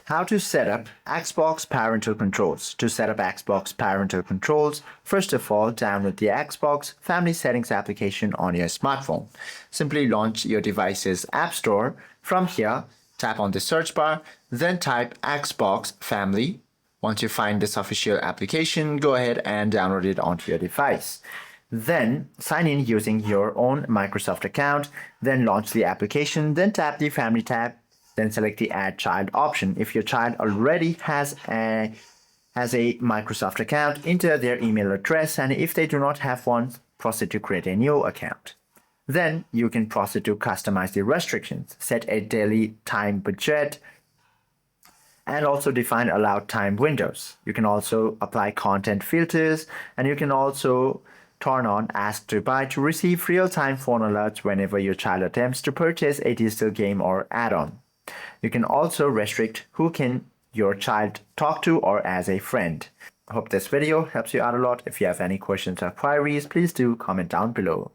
How to set up Xbox parental controls. To set up Xbox parental controls, first of all, download the Xbox Family Settings application on your smartphone. Simply launch your device's App Store. From here, tap on the search bar, then type Xbox Family. Once you find this official application, go ahead and download it onto your device. Then sign in using your own Microsoft account, then launch the application, then tap the Family tab. Then select the Add Child option. If your child already has a Microsoft account, enter their email address, and if they do not have one, proceed to create a new account. Then you can proceed to customize the restrictions, set a daily time budget, and also define allowed time windows. You can also apply content filters, and you can also turn on Ask to Buy to receive real-time phone alerts whenever your child attempts to purchase a digital game or add-on. You can also restrict who can your child talk to or as a friend. I hope this video helps you out a lot. If you have any questions or queries, please do comment down below.